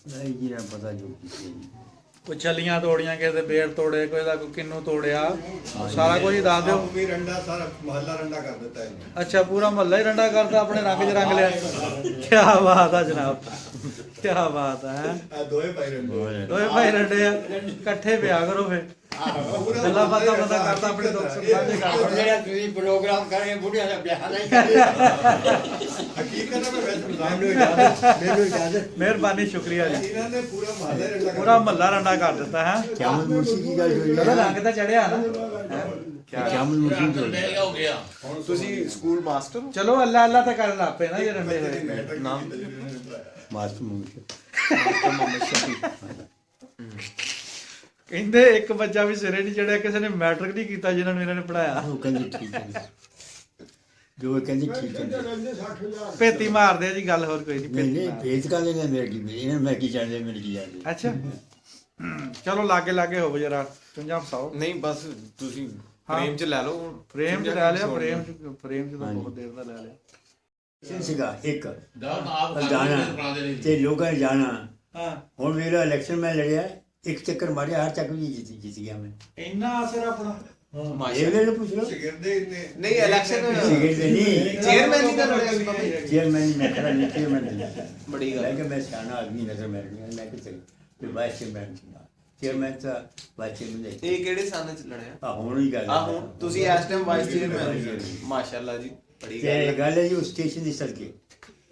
ਨਹੀਂ ਜੀ ਨਾ ਪਤਾ ਜੋ ਕੀਤੀ ਜੀ। ਕੋਈ ਛੱਲੀਆਂ ਤੋੜੀਆਂ, ਕਿਸੇ ਦੇ ਬੇਰ ਤੋੜੇ, ਕੋਈ ਦਾ ਕੋਈ ਕਿੰਨੂ ਤੋੜਿਆ, ਸਾਰਾ ਕੁਝ ਹੀ ਦੱਸ ਦਿਓ। ਆਪ ਵੀ ਰੰਡਾ, ਸਾਰਾ ਮਹੱਲਾ ਰੰਡਾ ਕਰ ਦਿੱਤਾ ਇਹਨੇ। ਅੱਛਾ, ਪੂਰਾ ਮਹੱਲਾ ਹੀ ਰੰਡਾ ਕਰਦਾ, ਆਪਣੇ ਰੰਗ 'ਚ ਰੰਗ ਲਿਆ। ਕੀ ਬਾਤ ਆ ਜਨਾਬ, ਕੀ ਬਾਤ ਹੈ। ਆ ਦੋਏ ਭਾਈ ਰੰਡੇ। ਦੋਏ ਭਾਈ ਰੰਡੇ ਆ, ਇਕੱਠੇ ਪਿਆ ਕਰੋ ਫੇ। ਗੱਲਾਂ ਬਾਤਾਂ ਪਤਾ ਕਰਦਾ, ਆਪਣੇ ਦੁੱਖ ਸੁੱਖ ਸਾਂਝੇ ਕਰਦਾ। ਜਿਹੜਾ ਤੁਸੀਂ ਪ੍ਰੋਗਰਾਮ ਕਰੇ ਬੁੱਢਿਆਂ ਦਾ ਵਿਆਹ ਨਹੀਂ ਕਰਦੇ। ਹਕੀਕਤ ਮੈਂ ਵੈਸੇ ਮੈਨੂੰ ਇਜਾਜ਼ਤ। ਮਿਹਰਬਾਨੀ, ਸ਼ੁਕਰੀਆ ਜੀ। ਇਹਨਾਂ ਨੇ ਪੂਰਾ ਮਹੱਲਾ ਹੀ ਰੰਡਾ ਪੂਰਾ ਮਹੱਲਾ ਰੰਡਾ ਕਰ ਦਿੱਤਾ ਹੈ। ਕਿਆਮਤ ਮੁਰਸ਼ੀ ਦੀ ਗੱਲ ਹੋਈ ਚਲੋ ਹੈ। ਰੰਗ ਤਾਂ ਚੜਿਆ ਨਾ। ਕਿਆਮਤ ਮੁਰਸ਼ੀ ਦੀ ਗੱਲ ਹੋ ਗਿਆ। ਹੁਣ ਤੁਸੀਂ ਸਕੂਲ ਮਾਸਟਰ ਹੋ? ਚਲੋ ਅੱਲਾ ਅੱਲਾ ਤਾਂ ਕਰਨ ਲੱਗ ਪਏ ਨਾ ਜੇ ਰੰਡੇ ਹੋਏ। ਨਾਮ ਮਾਸਟਰ ਮੁਰਸ਼ੀ। ਕਹਿੰਦੇ ਇੱਕ ਬੱਚਾ ਵੀ ਸਿਰੇ ਨਹੀਂ ਚੜਿਆ, ਕਿਸੇ ਨੇ ਮੈਟ੍ਰਿਕ ਨਹੀਂ ਕੀਤਾ ਜਿਨ੍ਹਾਂ ਨੂੰ ਇਹਨਾਂ ਨੇ ਪੜਾਇਆ। ਉਹ ਕਹਿੰਦੀ ਠੀਕ ਹੈ, ਜੋ ਇਹ ਕਹਿੰਦੀ ਠੀਕ ਹੈ। ਭੇਤੀ ਮਾਰਦੇ ਆ ਜੀ, ਗੱਲ ਹੋਰ ਕੋਈ ਨਹੀਂ। ਨਹੀਂ ਭੇਤੀ ਨਹੀਂ ਮਾਰਦੇ। ਭੇਜ ਕਾਲੇ ਨੇ ਮੇਰੇ ਕੀ ਇਹਨਾਂ ਮੈਂ ਕੀ ਜਾਣਦੇ ਮੇਰੇ ਕੀ ਜਾਣਦੇ। ਅੱਛਾ, ਚਲੋ ਲਾਗੇ ਲਾਗੇ ਹੋਵੋ ਜਰਾ, ਚੁੰਝਾਂ ਫਸਾਓ। ਨਹੀਂ ਬਸ ਤੁਸੀਂ ਹਾਂ। ਫਰੇਮ 'ਚ ਲੈ ਲਓ। ਫਰੇਮ 'ਚ ਲੈ ਲਿਆ, ਫਰੇਮ 'ਚ ਤਾਂ ਬਹੁਤ ਦੇਰ ਦਾ ਲੈ ਲਿਆ। ਸੀਗਾ ਇੱਕ ਜਾਣਾ ਤੇ ਲੋਕਾਂ ਨੇ ਜਾਣਾ। ਹਾਂ, ਹੁਣ ਮੇਰਾ ਇਲੈਕਸ਼ਨ ਮੈਂ ਲੜਿਆ, ਇੱਕ ਚੱਕਰ ਮਾਰਿਆ, ਹਰ ਚੱਕਰ ਵੀ ਜਿੱਤ ਗਿਆ ਮੈਂ। ਇੰਨਾ ਅਸਰ ਆਪਣਾ। ਇਹਨੇ ਨੂੰ ਪੁੱਛ ਲਓ। ਸਿਗਰਦੇ ਇੰਨੇ ਨਹੀਂ ਇਲੈਕਸ਼ਨ ਸਿਗਰਟ ਦੇ ਨਹੀਂ, ਚੇਅਰਮੈਨ ਨਹੀਂ ਤਾਂ ਲੜਿਆ ਸੀ ਬਾਬਾ ਜੀ। ਚੇਅਰਮੈਨ ਮੈਂ ਖੜਾ ਨਹੀਂ, ਚੇਅਰਮੈਨ ਨਹੀਂ। ਬੜੀ ਗੱਲ। ਮੈਂ ਕਿਹਾ ਮੈਂ ਸਿਆਣਾ ਆਦਮੀ ਨਜ਼ਰ ਮੈਂ ਮੈਂ ਕਿ ਚਲ ਤੇ ਵਾਈਸ ਚੇਅਰਮੈਨ ਸੀਗਾ। ਚੇਅਰਮੈਨ ਤਾਂ ਵਾਈਸ ਚੇਅਰਮੈਨ ਦੇ ਇਹ ਕਿਹੜੇ ਸਾਲ 'ਚ ਲੜਿਆ? ਆ ਹੁਣ ਹੀ ਗੱਲ ਆ ਹੁਣ ਤੁਸੀਂ ਇਸ ਟਾਈਮ ਵਾਈਸ ਚੇਅਰਮੈਨ। ਮਾਸ਼ਾਅੱਲਾ ਜੀ, ਬੜੀ ਤੇ ਗੱਲ। ਗੱਲ ਹੈ ਜੀ ਉਸ ਸਟੇਸ਼ਨ ਦੀ ਸੜਕੇ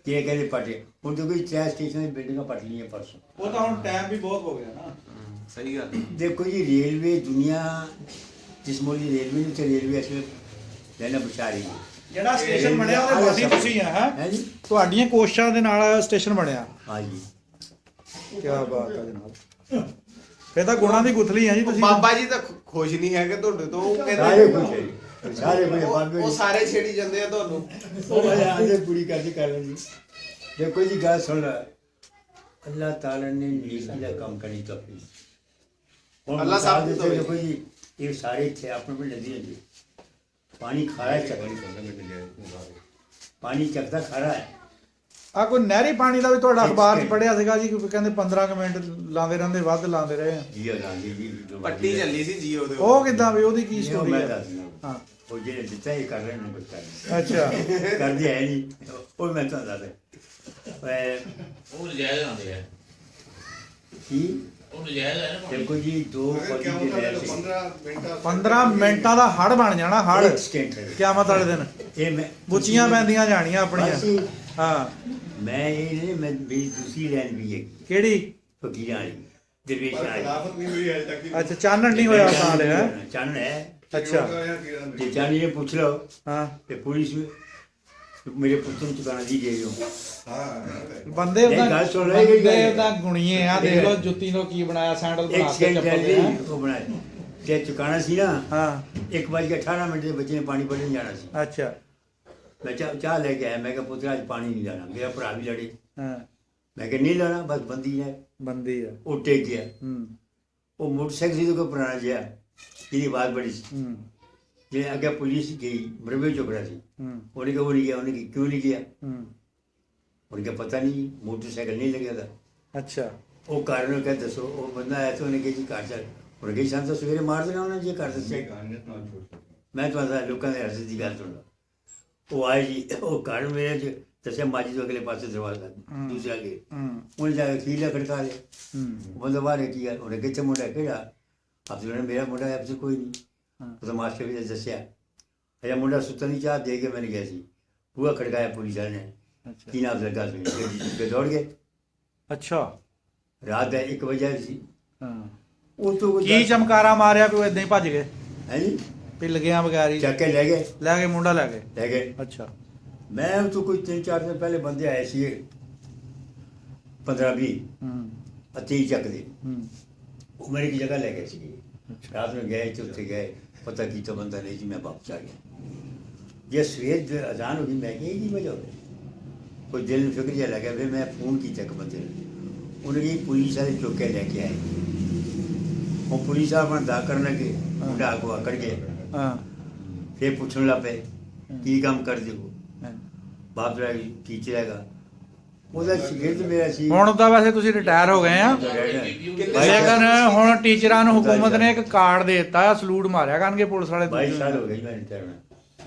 ਤੇ ਕਹਿੰਦੇ ਪਾਟੇ ਹੁਣ ਤਾਂ ਕੋਈ ਚਾਹ ਸਟੇਸ਼ਨ ਦੀ ਬਿਲਡਿੰਗਾਂ ਪਟ ਲਈਆਂ ਪਰਸੋਂ। ਉਹ ਤਾਂ ਹੁਣ ਟਾਈਮ ਵੀ ਬਹੁਤ ਹੋ ਗਿਆ ਨਾ। ਸਹੀ ਗੱਲ। ਦੇਖੋ ਜੀ ਰੇਲਵੇ ਦੁਨੀਆ ਜਿਸ ਮੁਲਕ ਦੀ ਰੇਲਵੇ ਨੂੰ ਤੇ ਰੇਲਵੇ ਅਸਲ ਲੈਣਾ ਬਚਾ ਰਹੀ ਹੈ। ਜਿਹੜਾ ਸਟੇਸ਼ਨ ਬਣਿਆ ਉਹਦੇ ਵਾਸੀ ਤੁਸੀਂ ਆ ਹੈ ਹੈ ਜੀ। ਤੁਹਾਡੀਆਂ ਕੋਸ਼ਿਸ਼ਾਂ ਦੇ ਨਾਲ ਸਟੇਸ਼ਨ ਬਣਿਆ। ਹਾਂ ਜੀ। ਕੀ ਬਾਤ ਹੈ ਜਨਾਬ, ਫੇਰ ਤਾਂ ਗੁਣਾਂ ਦੀ ਗੁਥਲੀ ਆ ਜੀ ਤੁਸੀਂ। ਬਾਬਾ ਜੀ ਤਾਂ ਖੁਸ਼ ਨਹੀਂ ਹੈਗੇ ਤੁਹਾਡੇ ਤੋਂ। ਉਹ ਸਾਰੇ ਕਹਿੰਦੇ ਖੁਸ਼ ਹੈ ਜੀ। ਸਾਰੇ ਬੜੇ ਬਾਬੇ ਉਹ ਸਾਰੇ ਛੇੜੀ ਜਾਂਦੇ ਆ ਤੁਹਾਨੂੰ। ਉਹ ਵਾਲੇ ਆਂਦੇ ਪੂਰੀ ਕਰਦੀ ਕਰ ਲੈਂਦੀ। ਦੇਖੋ ਜੀ ਗੱਲ ਸੁਣ ਲੈ, ਅੱਲਾਹ ਤਾਲਾ ਨੇ ਨੇਕੀ ਦਾ ਕੰਮ ਕਰਨੀ ਤੋਫੀਕ। ਹੁਣ ਅੱਲਾਹ ਸਭ ਨੂੰ ਮਿਸਾਲ ਦੇਵੇ। ਦੇਖੋ ਜੀ ਇਹ ਸਾਰੇ ਇੱਥੇ ਆਪਣੇ ਕੋਲ ਨਦੀ ਹੈ ਜੀ, ਪਾਣੀ ਖਾਰਾ ਚੱਕਦਾ, ਪਾਣੀ ਚੱਕਦਾ ਖਾਰਾ ਹੈ। ਆ ਕੋਈ ਨਹਿਰੀ ਪਾਣੀ ਦਾ ਵੀ ਤੁਹਾਡਾ ਅਖਬਾਰ 'ਚ ਪੜਿਆ ਸੀਗਾ ਜੀ, ਕਹਿੰਦੇ 15 ਕੁ ਮਿੰਟ ਲਾਉਂਦੇ ਰਹਿੰਦੇ, ਵੱਧ ਲਾਉਂਦੇ ਰਹੇ ਆ। ਜੀ ਲਾਂਗੇ ਜੀ ਪੱਟੀ ਚੱਲੀ ਸੀ ਜੀਓ ਦੇ ਉਹ ਕਿੱਦਾਂ ਵੀ, ਉਹਦੀ ਕੀ ਉਹ ਸਟੋਰੀ ਮੈਂ ਹੈ? ਦੱਸ ਦਿੰਦਾ। ਹਾਂ, ਉਹ ਜਿਹੜੇ ਦਿੱਤਾ ਇਹ ਕਰ ਰਹੇ ਨੇ ਕੁਝ ਕਰ ਰਹੇ ਅੱਛਾ। ਕਰਦੇ ਹੈ ਨਹੀਂ, ਉਹ ਮੈਂ ਤੁਹਾਨੂੰ ਦੱਸਦਾ। ਉਹ ਨਜਾਇਜ਼ ਆਉਂਦੇ ਆ, ਕੀ ਉਹ ਨਜਾਇਜ਼ ਹੈ ਨਾ। ਦੇਖੋ ਜੀ ਦੋ ਅਗਰ ਫੌਜੀ ਕਿਆ ਦੇ ਹੁੰਦਾ ਰਹਿ ਸੀ 15 ਮਿੰਟਾਂ ਦਾ ਹੜ ਬਣ ਜਾਣਾ, ਹੜ ਇੱਕ ਸਟੇਟ ਹੈ। ਕਿਆਮਤ ਵਾਲੇ ਦਿਨ। ਇਹ ਮੈਂ ਗੁੱਚੀਆਂ ਪੈਂਦੀਆਂ ਜਾਣੀਆਂ ਬਸ ਆਪਣੀਆਂ। ਹੀ ਹਾਂ, ਮੈਂ ਇਹ ਨਹੀਂ ਮੈਂ ਮੇਰੀ ਦੂਸਰੀ ਲਾਈਨ ਵੀ ਹੈ ਕਿਹੜੀ? ਫਕੀਰਾਂ ਵਾਲੀ ਦਰਵੇਸ਼ਾਂ ਵਾਲੀ। ਖਿਲਾਫਤ ਨਹੀਂ ਹੋਈ ਅਜੇ ਤੱਕ। ਅੱਛਾ, ਚਾਨਣ ਨਹੀਂ ਹੋਇਆ ਸਾਲ ਹੈ। ਚੰਨ ਹੈ। ਅੱਛਾ, ਜੇ ਚਾਨੀ ਨੇ ਪੁੱਛ ਲਓ ਹਾਂ। ਤੇ ਪੁਲਿਸ ਮੇਰੇ ਪੁੱਤ ਨੂੰ ਚੁਕਾਣਾ ਦੀ ਦੇ ਦਿਓ। ਹਾਂ ਬੰਦੇ ਨਹੀਂ, ਗੱਲ ਸੁਣ ਲੈ, ਇਹ ਗੱਲ- ਉਹਦਾ ਗੁਣੀਏ ਆ, ਦੇਖ ਲਓ ਜੁੱਤੀ ਨੂੰ ਕੀ ਬਣਾਇਆ, ਸੈਂਡਲ ਇੱਕ ਬਣਾ ਕੇ ਸਕਿੰਟ ਚੱਪਲ ਪਹਿਲੇ ਦੇ। ਉਹ ਬਣਾਇਆ ਤੇ ਚੁਕਾਣਾ ਸੀ ਨਾ। ਹਾਂ, 1:18 ਮਿੰਟ ਦੇ ਬੱਚੇ ਨੇ ਪਾਣੀ ਭਰਨ ਜਾਣਾ ਸੀ। ਅੱਛਾ। ਮੈਂ ਚਾਹ ਲੈ ਕੇ ਆਇਆ। ਮੈਂ ਕਿਹਾ ਪੁੱਤਰ ਅੱਜ ਪਾਣੀ ਨਹੀਂ ਜਾਣਾ, ਮੇਰਾ ਭਰਾ ਵੀ ਲੜੇ। ਹਾਂ, ਮੈਂ ਕਿਹਾ ਨਹੀਂ ਲੈਣਾ, ਬਸ ਬੰਦੀ ਹੈ। ਬੰਦੀ ਆ। ਉਹ ਟੇਕ ਗਿਆ। ਉਹ ਮੋਟਰਸਾਈਕਲ ਸੀ ਤੋਂ ਪੁਰਾਣਾ ਜਿਹਾ, ਇਹਦੀ ਆਵਾਜ਼ ਬੜੀ ਸੀ। ਜੇ ਅੱਗੇ ਪੁਲਿਸ ਗਈ, ਮਰਵੇ ਚੁਕੜਾ ਸੀ। ਉਹਨੇ ਕਿਹਾ ਉਹ ਨਹੀਂ ਗਿਆ। ਉਹਨੇ ਕਿਹਾ ਕਿਉਂ ਨਹੀਂ ਗਿਆ? ਉਹਨੇ ਕਿਹਾ ਪਤਾ ਨਹੀਂ, ਮੋਟਰਸਾਈਕਲ ਨਹੀਂ ਲੱਗਿਆ था। ਅੱਛਾ। ਉਹ ਕਾਰਨ ਨੂੰ ਕਿਹਾ ਦੱਸੋ। ਉਹ ਬੰਦਾ ਆਇਆ ਤਾਂ ਉਹਨੇ ਕਿਹਾ ਜੀ ਘਰ ਚੱਲ। ਉਹਨੇ ਕਿਹਾ ਸਾਨੂੰ ਤਾਂ ਸਵੇਰੇ ਮਾਰ ਦੇਣਾ ਉਹਨੇ ਜੇ ਘਰ ਦੱਸਿਆ। ਮੈਂ ਤੁਹਾਨੂੰ ਲੋਕਾਂ ਦੇ ਹੱਥ ਦੀ ਗੱਲ ਸੁਣਦਾ। ਉਹ ਆਏ ਜੀ, ਉਹ ਘਰ ਮੇਰੇ ਚ ਦੱਸਿਆ ਮਾਜੀ ਤੋਂ ਅਗਲੇ ਪਾਸੇ ਦਰਵਾਜ਼ਾ ਦੂਸਰਾ ਗੇਟ। ਉਹਨੇ ਜਾ ਕੇ ਖੀਲਾ ਖੜਕਾ ਲਿਆ। ਉਹ ਬੰਦਾ ਬਾਹਰ ਕੀ ਆ? ਉਹਨੇ ਕਿੱਥੇ ਮੁੰਡਾ ਕਿਹੜਾ? ਅਬਦੁੱਲਾ ਨੇ ਮੇਰਾ ਮੁੰਡਾ ਹੈ, ਕੋਈ ਨਹੀਂ। ਉਹ ਤਾਂ ਮਾਸਟਰ ਵੀ ਦੱਸਿਆ ਅਜਾ ਮੁੰਡਾ ਸੁੱਤਾ ਨਹੀਂ, ਚਾਹ ਦੇ ਕੇ मैंने ਗਿਆ ਸੀ। ਬੂਹਾ ਖੜਕਾਇਆ ਪੁਲਿਸ ਵਾਲੇ ਨੇ। ਕੀ ਨਾਮ ਲੱਗਾ ਸੀ? ਦੌੜ ਗਏ। ਅੱਛਾ, ਰਾਤ ਦਾ 1 ਵਜੇ ਸੀ। ਹਾਂ। ਉਸ ਤੋਂ ਕੀ ਚਮਕਾਰਾ ਮਾਰਿਆ ਵੀ ਉਹ ਇਦਾਂ ਹੀ ਭੱਜ ਗਏ? ਹੈ ਜੀ, ਵੀ ਲੱਗਿਆ ਬਗੈਰ ਹੀ ਚੱਕ ਕੇ ਲੈ ਗਏ। ਲੈ ਗਏ, ਮੁੰਡਾ ਲੈ ਗਏ। ਲੈ ਗਏ। ਅੱਛਾ। ਮੈਂ ਉਹ ਤੋਂ ਕੋਈ 3-4 ਦਿਨ ਪਹਿਲੇ ਬੰਦੇ ਆਏ ਸੀ 15-20 ਅਤੀ ਚੱਕ ਦੇ। ਉਹ ਮੇਰੀ ਕੀ ਜਗ੍ਹਾ ਲੈ ਗਏ ਸੀ। ਰਾਤ ਨੂੰ ਗਏ ਤੇ ਉੱਥੇ ਗਏ, ਪਤਾ ਕੀਤਾ ਬੰਦਾ ਨਹੀਂ ਜੀ, ਮੈਂ ਵਾਪਸ ਆ ਗਿਆ। ਜੇ ਸਵੇਰ ਅਜ਼ਾਨ ਹੋ ਗਈ, ਮੈਂ ਕਿਹਾ ਇਹ ਕੀ ਵਜ੍ਹਾ ਹੋਵੇ? ਕੋਈ ਦਿਲ ਨੂੰ ਫਿਕਰ ਜਿਹਾ ਲੱਗਿਆ। ਫਿਰ ਮੈਂ ਫੋਨ ਕੀਤਾ ਇੱਕ ਬੰਦੇ ਨੂੰ। ਉਹਨੇ ਕਿਹਾ ਪੁਲਿਸ ਵਾਲੇ ਚੁੱਕ ਕੇ ਲੈ ਕੇ ਆਏ। ਉਹ ਪੁਲਿਸ ਵਾਲਾ ਬੰਦਾ ਕਰਨ ਲੱਗੇ, ਮੁੰਡਾ ਅੱਗੋਂ ਆਕੜ ਗਿਆ। ਹਾਂ, ਫਿਰ ਪੁੱਛਣ ਲੱਗ ਪਏ ਕੀ ਕੰਮ ਕਰਦੇ ਹੋ? ਬਾਪ ਦਾ ਟੀਚਰ ਹੈਗਾ। ਉਹਦਾ ਸ਼ਾਗਿਰਦ ਮੇਰਾ ਸੀ। ਹੁਣ ਤਾਂ ਵੈਸੇ ਤੁਸੀਂ ਰਿਟਾਇਰ ਹੋ ਗਏ ਆ, ਲੇਕਿਨ ਹੁਣ ਟੀਚਰਾਂ ਨੂੰ ਹਕੂਮਤ ਨੇ ਇੱਕ ਕਾਰਡ ਦੇ ਦਿੱਤਾ, ਸਲੂਟ ਮਾਰਿਆ ਕਰਨਗੇ ਪੁਲਿਸ ਵਾਲੇ 22 ਸਾਲ ਹੋ ਗਏ ਜੀ ਮੈਂ ਰਿਟਾਇਰ ਹੋਇਆ।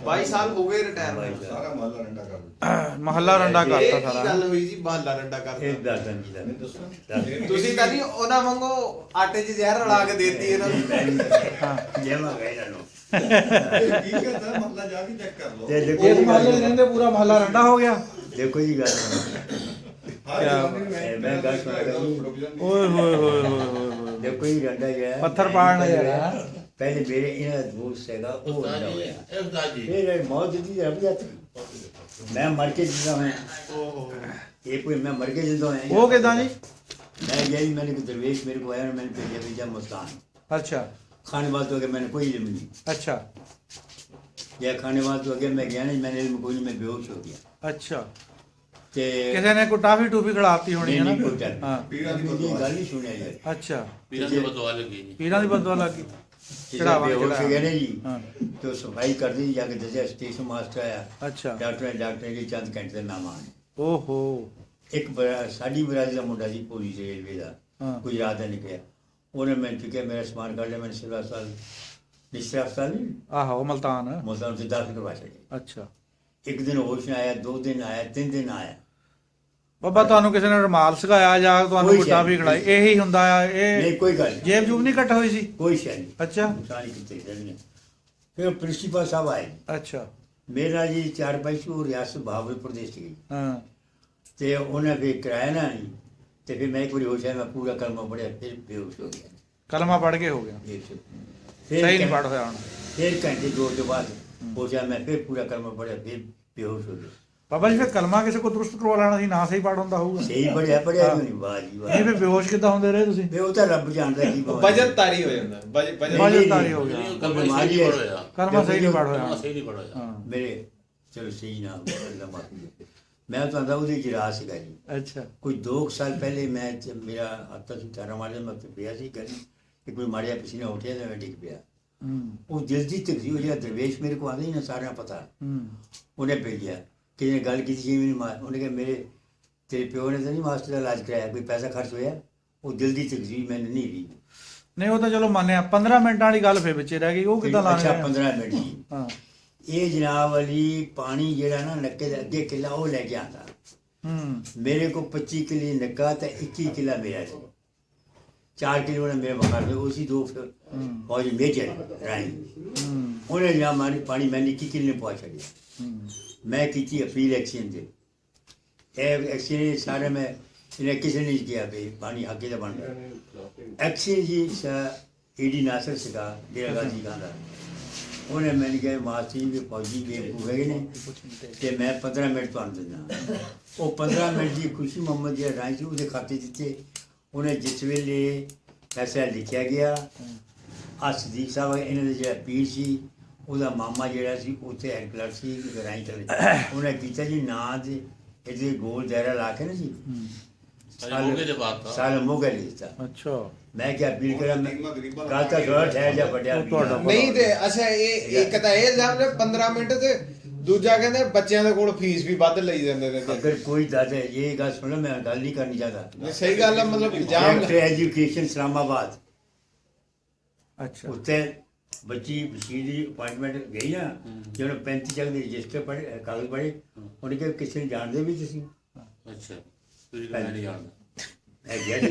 22 ਸਾਲ ਹੋ ਗਏ ਰਿਟਾਇਰਮੈਂਟ। ਸਾਰਾ ਮਹੱਲਾ ਰੰਡਾ ਕਰ ਦਿੱਤਾ। ਮਹੱਲਾ ਰੰਡਾ ਇਹ ਕਰਤਾ ਕੀ ਸਾਰਾ। ਗੱਲ ਹੋਈ ਜੀ ਮਹੱਲਾ ਰੰਡਾ ਕਰਤਾ? ਇਹ ਦੱਸਾਂ ਜੀ ਦਾ ਦੱਸੋ। ਤੁਸੀਂ ਤਾਂ ਨਹੀਂ ਉਹਨਾਂ ਵਾਂਗੂ ਆਟੇ 'ਚ ਜ਼ਹਿਰ ਰਲਾ ਕੇ ਦੇਤੀ ਇਹਨਾਂ ਨੂੰ? ਜਮਾ ਗਏ ਇਹਨਾਂ ਨੂੰ ਕੀ ਕਰਦਾ ਮਹੱਲਾ ਜਾ ਕੇ ਚੈੱਕ ਕਰ ਲਓ। ਤੇ ਦੇਖੋ ਇਸ ਜੀ ਮਹੱਲੇ 'ਚ ਰਹਿੰਦੇ ਪੂਰਾ ਮਹੱਲਾ ਰੰਡਾ ਹੋ ਗਿਆ। ਦੇਖੋ ਜੀ ਗੱਲ ਸੁਣੋ। ਮੈਂ ਗੱਲ ਸੁਣਾ ਜੀ। ਓਏ ਹੋਏ ਹੋਏ ਹੋਏ ਹੋਏ। ਦੇਖੋ ਜੀ ਰੰਡਾ ਗਿਆ ਪੱਥਰ ਪਾੜਨ ਯਾਰ। ਪਹਿਲੇ ਮੇਰੇ ਇਹਨਾਂ ਦਾ ਦੋਸਤ ਹੈਗਾ ਉਹ ਰੰਡਾ ਹੋਇਆ, ਇਹ ਉਸਤਾਦ ਜੀ ਫਿਰ ਮੌਤ ਦਿੱਤੀ ਰੱਬ ਜਾਤੀ। ਮੈਂ ਮਰ ਕੇ ਜਿੰਦਾ ਹੋਇਆ। ਇਹ ਕੋਈ ਮੈਂ ਮਰ ਕੇ ਜਿੰਦਾ ਹੋਇਆ। ਉਹ ਕਿਦਾਂ ਜੀ? मैं यही मैंने को दरवेश मेरे को आया और मैंने भेजा भेजा मुस्कान अच्छा खाने बाद तो अगर मैंने कोई इल्म नहीं, अच्छा या खाने बाद तो अगर मैं गया नहीं, मैंने इल्म कोई नहीं, मैं बेहोश हो गया। अच्छा ते ਕਿਸੇ ਨੇ ਕੋਈ ਟਾਫੀ ਟੂਫੀ ਖਿਲਾਤੀ ਹੋਣੀ ਹੈ नहीं, कोई ਨਾ? डर ਹਾਂ ਪੀਰਾਂ ਦੀ नहीं, ये ਬਦਵਾ। गल नहीं सुनिया यार। ਅੱਛਾ ਪੀਰਾਂ ਦੀ ਬਦਵਾ ਲੱਗੀ ਜੀ। ਪੀਰਾਂ ਦੀ ਬਦਵਾ ਲੱਗ ਗਈ। जब चढ़ावा बेहोश हो गया ना जी, हाँ। तो सफाई कर दी, जाके दसिया स्टेशन मास्टर आया, अच्छा डॉक्टर के चंद घंटे का मेहमान ਓਹੋ एक साड़ी बरादरी का मुंडा जी पुलिस रेलवे का हाँ। गुजरात का निकलिया, उन्हें मैंने चुके मेरा समान कर लिया, मैंने सिविल अस्पताल निश्चय अस्पताल नहीं ਆਹੋ ਮਲਤਾਨ। मुल्तान से दाखिल करवा छड़े। ਅੱਛਾ एक दिन होश में आया, 2 दिन आया, 3 दिन आया। ਬਾਬਾ ਤੁਹਾਨੂੰ ਕਿਸੇ ਨੇ ਰੁਮਾਲ ਸਿਖਾਇਆ ਜਾਂ ਤੁਹਾਨੂੰ ਕੋਈ ਕੋਈ ਟਾਫੀ ਸ਼ੈ ਖਿਲਾਈ? ਇਹੀ ਹੁੰਦਾ ਆ नहीं ਇਹ? कोई गल नहीं, ਜੇਬ ਜੂਬ ਨਹੀਂ ਕੱਟ ਹੋਈ ਸੀ? कोई शय नहीं, अच्छा नुकसान ही कितने दिन ने। फिर प्रिंसिपल साहब आए, ਅੱਛਾ मेरा जी 4 पैसे रियासत बहावलपुर डिस्ट्रिक्ट गई, ਹਾਂ तो उन्हें फिर कराया ना नहीं, तो फिर मैं एक बार होश आया, मैं पूरा कलमा पढ़िया, फिर बेहोश हो गया। ਕਲਮਾ ਪੜ के हो गया। एक से- सही नहीं घं- पढ़ होया ਹੁਣ। फिर घंटे 2 के बाद होश आया, मैं फिर पूरा कलमा पढ़िया, फिर बेहोश हो गया। ਬਾਬਾ ਜੀ ਫਿਰ ਕਲਮਾ ਕਿਸੇ ਕੋ ਦੁਰਸਤ ਕਰਵਾ ਲੈਣਾ ਸੀ, ਨਾ ਸਹੀ ਪੜ ਹੁੰਦਾ ਹੋਊਗਾ। सही पढ़िया पढ़िया क्यों नहीं, वाह जी वाह। ਨਹੀਂ ਫਿਰ ਬੇਹੋਸ਼ ਕਿੱਦਾਂ ਹੁੰਦੇ ਰਹੇ ਤੁਸੀਂ? वे वो तो रब जानता की बात है। ਵਜਨ ਤਾਰੀ ਹੋ ਜਾਂਦਾ ਵਜਨ ਵਜਨ ਤਾਰੀ ਹੋ ਗਿਆ। ਨਹੀਂ, ਕਲਮਾ ਸਹੀ ਨਹੀਂ ਪੜ੍ਹ ਹੋਇਆ। ਕਲਮਾ ਸਹੀ ਨਹੀਂ ਪੜ ਕਲਮਾ ਹੋਇਆ। ਸਹੀ ਨਹੀਂ ਪੜ੍ਹ ਹੋਇਆ। ਹਾਂ मेरे चलो सही ना हो, अल्लाह माफी दे। मैं तो आंदा ਉਹਦੇ ਜਿਰਾਸ ਸੀਗਾ ਜੀ। ਅੱਛਾ ਕੋਈ 2 ਸਾਲ ਪਹਿਲੇ ਮੈਂ ਮੇਰਾ ਹੱਥ ਸੀ ਤਾਰਾ ਮਾਰਿਆ, ਮੈਂ ਤੇ ਪਿਆ ਸੀ ਘਰ, ਕਿ ਕੋਈ ਮਾਰਿਆ ਪਸੀਨਾ ਉੱਠਿਆ ਤੇ ਮੈਂ ਡਿੱਗ ਪਿਆ। ਹੂੰ ਉਹ ਦਿਲ ਦੀ ਤਕਲੀਫ ਜਿਹੜਾ ਦਰਵੇਸ਼ ਮੇਰੇ ਕੋ ਆਉਂਦਾ ਹੀ ਨਾ, ਸਾਰਿਆਂ ਪਤਾ, ਹੂੰ ਉਹਨੇ ਭੇਜਿਆ ਕਿ ਗੱਲ ਕੀਤੀ ਸੀ ਮੇਰੀ ਮਾਂ, ਉਹਨੇ ਕਿਹਾ ਮੇਰੇ ਤੇਰੇ ਪਿਓ ਨੇ ਤਾਂ ਨਹੀਂ ਮਾਸਟਰ ਦਾ ਇਲਾਜ ਕਰਾਇਆ, ਕੋਈ ਪੈਸਾ ਖਰਚ ਹੋਇਆ? ਉਹ ਦਿਲ ਦੀ ਤਕਲੀਫ ਮੈਨੂੰ ਨਹੀਂ ਰਹੀ। ਨਹੀਂ ਉਹ ਤਾਂ ਚਲੋ ਮੰਨਿਆ, 15 ਮਿੰਟਾਂ ਵਾਲੀ ਗੱਲ ਫੇਰ ਵਿੱਚੇ ਰਹਿ ਗਈ। ਉਹ ਕਿੱਦਾਂ ਲਾਣੇ ਅੱਛਾ ਰਹੇ? 15 ਮਿੰਟ ਜੀ। ਹਾਂ ਇਹ ਜਨਾਬ ਵਾਲੀ ਪਾਣੀ ਜਿਹੜਾ ਨਾ ਨੱਕੇ ਦੇ ਅੱਗੇ ਕਿੱਲਾ ਉਹ ਲੈ ਕੇ ਆਉਂਦਾ, ਹੂੰ मेरे को 25 किलो नक्का तो 21 किला मेरा ਸੀ। 4 किलो ने मेरे बखार में उसी 2 फौज मेजर राई, ਹੂੰ उन्हें जहाँ मारी पानी मैंने 21 किलो ने पहुँचा दिया। ਹੂੰ मैं की थी अपील एक्शन से, एक्शन सारे में इन्हें किसी ने किया भाई पानी हके का बन गया। एक्शन जी ईडी नासर सिखा डेरा गाजी का उन्हें मैंने कहा मास्टर जी भी फौजी बेवकूफ है ने, कि मैं 15 मिनट तो देना। वो 15 मिनट की खुशी मोहम्मद जी राय जी उसके खाते दिते। उन्हें जिस वेले फैसला लिखा गया, आ सदीक साहब इन्होंने जो पीर सी ਉਹਦਾ ਮਾਮਾ ਜਿਹੜਾ ਸੀ ਉੱਥੇ ਹੈਡ ਕਲਰਕ ਸੀ ਗਰਾਈ ਚਲੇ, ਉਹਨੇ ਕੀਤਾ ਜੀ ਨਾਂ ਦੇ ਇਹਦੇ ਗੋਲ ਦਾਇਰਾ ਲਾ ਕੇ ਨਾ ਜੀ ਮੋਗੇ ਦੇ ਬਾਤ ਤਾਂ ਸਾਲ ਮੋਗੇ ਲਿਖਤਾ। ਅੱਛਾ ਮੈਂ ਕਿਹਾ ਅਪੀਲ ਕਰਾਂ, ਮੈਂ ਗੱਲ ਤਾਂ ਥੋੜਾ ਠਹਿਰ ਜਾ ਵੱਡਿਆ ਉਹ ਤੁਹਾਡਾ ਨਹੀਂ ਤੇ ਅੱਛਾ ਇਹ ਇੱਕ ਤਾਂ ਇਹ ਇਲਜ਼ਾਮ ਨੇ 15 ਮਿੰਟ ਤੇ ਦੂਜਾ ਕਹਿੰਦੇ ਬੱਚਿਆਂ ਦੇ ਕੋਲ ਫੀਸ ਵੀ ਵੱਧ ਲਈ ਜਾਂਦੇ ਨੇ। ਅਗਰ ਕੋਈ ਦਾਦਾ ਇਹ ਗੱਲ ਸੁਣ, ਮੈਂ ਗੱਲ ਨਹੀਂ ਕਰਨੀ ਚਾਹਤਾ। ਨਹੀਂ, ਸਹੀ ਗੱਲ ਹੈ, ਮਤਲਬ ਇਲਜ਼ਾਮ ਡਾਇਰੈਕਟਰ ਐਜੂਕੇਸ਼ਨ ਇਸਲਾਮਾਬਾਦ, ਅੱਛਾ ਉੱਥੇ ਬੱਚੀ ਬਸ਼ੀਰ ਦੀ ਅਪਾਇੰਟਮੈਂਟ ਗਈ ਨਾ, ਜਦੋਂ 35 ਚੱਕ ਦੇ ਰਜਿਸਟਰ ਪੜ੍ਹੇ ਕਾਗਜ਼ ਪੜ੍ਹੇ, ਉਹਨੇ ਕਿਹਾ ਕਿਸੇ ਨੂੰ ਜਾਣਦੇ ਵੀ ਤੁਸੀਂ? ਅੱਛਾ ਤੁਸੀਂ ਕਹਿੰਦੇ ਨਹੀਂ ਜਾਣਦਾ। ਮੈਂ ਗਿਆ ਜੀ,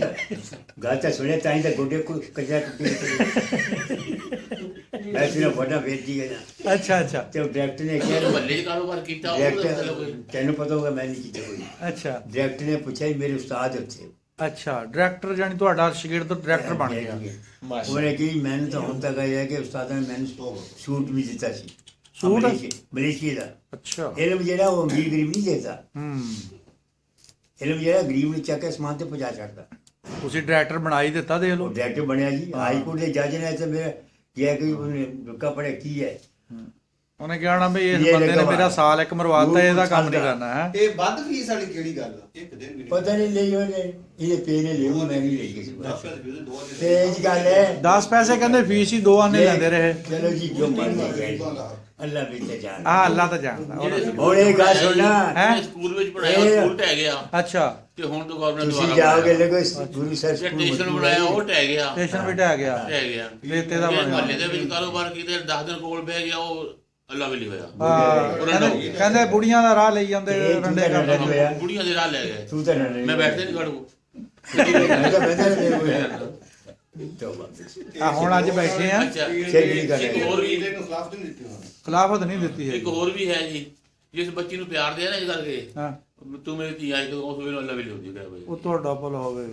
ਗੱਲ ਤਾਂ ਸੁਣਿਆ ਤਾਂ ਹੀ ਤਾਂ ਗੋਡੇ ਕੋ ਕਜਾ ਟੁੱਟੀ। ਮੈਂ ਸਿਰ ਵੱਡਾ ਵੇਚ ਜੀ ਗਿਆ ਅੱਛਾ ਅੱਛਾ ਤੇ ਉਹ ਡਾਇਰੈਕਟਰ ਨੇ ਉਹ ਕਿਹਾ, ਮੱਲੇ 'ਚ ਕਾਰੋਬਾਰ ਕੀਤਾ, ਉਹ ਤਾਂ ਡਾਇਰੈਕਟਰ ਕੋਈ ਤੈਨੂੰ ਪਤਾ ਹੋਗਾ ਮੈਂ ਨਹੀਂ ਕੀਤਾ ਕੋਈ। ਅੱਛਾ ਡਾਇਰੈਕਟਰ ਨੇ ਪੁੱਛਿਆ ਜੀ ਮੇਰੇ ਉਸਤਾਦ ਉੱਥੇ ਅੱਛਾ ਡਾਇਰੈਕਟਰ ਜਾਨੀ ਤੁਹਾਡਾ ਸ਼ਾਗਿਰਦ ਤੋਂ ਡਾਇਰੈਕਟਰ ਬਣ ਗਿਆ। ਉਹਨੇ ਕਿ ਮੈਨੂੰ ਤਾਂ ਹੁਣ ਤੱਕ ਇਹ ਹੈ ਕਿ ਉਸਤਾਦਾਂ ਨੇ ਮੈਨੂੰ ਸੂਟ ਵੀ ਦਿੱਤਾ ਸੀ, ਸੂਟ? ਮਲੇਸ਼ੀਆ ਦਾ। ਅੱਛਾ ਇਲਮ ਜਿਹੜਾ ਉਹ ਅਮੀਰ ਗਰੀਬ ਨਹੀਂ ਦੇਤਾ, ਹੂੰ ਇਲਮ ਜਿਹੜਾ ਗਰੀਬ ਨੂੰ ਚੱਕ ਕੇ ਸਮਾਨ ਤੇ ਪਹੁੰਚਾ ਛੱਡਦਾ। ਤੁਸੀਂ ਡਾਇਰੈਕਟਰ ਬਣਾ ਹੀ ਦਿੱਤਾ, ਦੇਖ ਉਹ ਲਓ। ਡਾਇਰੈਕਟਰ ਬਣਿਆ ਜੀ, ਹਾਈ ਕੋਰਟ ਦੇ ਜੱਜ ਨੇ ਤੇ ਮੇਰਾ ਕਿਹਾ ਕਿ ਉਹਨੇ ਰੁਕਾ ਪੜਿਆ ਕੀ ਹੈ, ਉਹਨੇ ਕਹਿਣਾ ਵੀ ਇਸ ਇਹ ਬੰਦੇ ਨੇ ਲਗਵਾ। ਮੇਰਾ ਸਾਲ ਇੱਕ ਮਰਵਾਤਾ, ਇਹਦਾ ਕੰਮ ਨਹੀਂ ਸਾਲ ਕਰਨਾ ਹੈ। ਇਹ ਵੱਧ ਫੀਸ ਵਾਲੀ ਕਿਹੜੀ ਗੱਲ ਆ? ਇੱਕ ਦਿਨ ਵੀ ਨਹੀਂ ਪਤਾ ਨਹੀਂ ਲਈ ਉਹਨੇ ਇਹਦੇ ਪੇ ਨੇ ਲਿਓ ਮੈਂ ਨਹੀਂ ਲਈ ਕਿਸੇ 10 ਪਾਸੇ ਪੈਸੇ ਵੀ ਦੋ ਦਿਨ ਤੇ ਇਹ ਗੱਲ ਹੈ 10 ਪੈਸੇ ਕਹਿੰਦੇ ਫੀਸ ਹੀ 2 ਆਨੇ ਲੈਂਦੇ ਰਹੇ। ਚਲੋ ਜੀ ਜੋ ਮਰਜ਼ੀ ਜਾਏ ਅੱਲਾ ਵੀ ਤੇ ਜਾਣ ਆ ਅੱਲਾ ਤਾਂ ਜਾਣਦਾ ਉਹ ਤਾਂ- ਹੁਣ ਇਹ ਗੱਲ ਸੁਣਨਾ ਹੈਂ? ਸਕੂਲ ਵਿੱਚ ਪੜਾਇਆ ਸਕੂਲ ਟਹਿ ਗਿਆ ਅੱਛਾ ਤੇ ਹੁਣ ਤੋਂ ਗਵਰਨਮੈਂਟ ਤੁਸੀਂ ਦੁਆਰਾ ਜਾਓਗੇ ਲੱਗੋ ਗੁਰੂ ਸਾਹਿਬ ਜੇ ਸਕੂਲ ਸਟੇਸ਼ਨ ਬਣਾਇਆ ਉਹ ਟਹਿ ਗਿਆ ਸਟੇਸ਼ਨ ਵੀ ਢਹਿ ਗਿਆ, ਟਹਿ ਗਿਆ ਰੇਤੇ ਦਾ ਬਣਿਆ। ਮਹੱਲੇ ਦੇ ਵਿੱਚ ਕਾਰੋਬਾਰ ਕੀਤੇ 10 ਦਿਨ ਕੋਲ ਬਹਿ ਗਿਆ ਉਹ ਅੱਲਾ ਵੇਲੀ ਹੋਇਆ ਹਾਂ, ਕਹਿੰਦੇ ਬੁੜੀਆਂ ਦਾ ਰਾਹ ਲਈ ਜਾਂਦੇ ਇਹ ਤੂੰ ਰੰਡੇ ਤਾਂ ਕਰਦੇ। ਹੋਇਆ। ਬੁੜੀਆਂ ਦੇ ਰਾਹ ਲੈ ਗਏ ਤੂੰ ਤਾਂ ਨਹੀਂ ਮੈਂ ਬੈਠਦੇ ਨਹੀਂ ਖੜੂ ਮੈਂ ਤਾਂ ਬੈਠਾ ਨਹੀਂ ਹੋਇਆ ਤੋਬਾ ਆ ਹੁਣ ਅੱਜ ਬੈਠੇ ਆ, ਅੱਛਾ ਨਹੀਂ ਕਰ ਇੱਕ ਹੋਰ ਵੀ ਇਹਦੇ ਨੂੰ ਖਿਲਾਫ ਨਹੀਂ ਦਿੱਤੀ ਉਹਨਾਂ ਨੇ ਖਿਲਾਫਤ ਨਹੀਂ ਦਿੱਤੀ ਇੱਕ ਹੈ। ਹੋਰ ਵੀ ਹੈ ਜੀ, ਜਿਸ ਬੱਚੀ ਨੂੰ ਪਿਆਰ ਦਿਆ ਨਾ ਇਸ ਕਰਕੇ ਹਾਂ, ਤੂੰ ਮੇਰੀ ਧੀ ਆਈ ਤਾਂ ਉਸ ਵੇਲੇ ਅੱਲਾ ਵੇਲੀ ਹੁੰਦੀ ਹੈ ਬਈ ਉਹ ਤੋਂ ਡਬਲ ਹੋਵੇ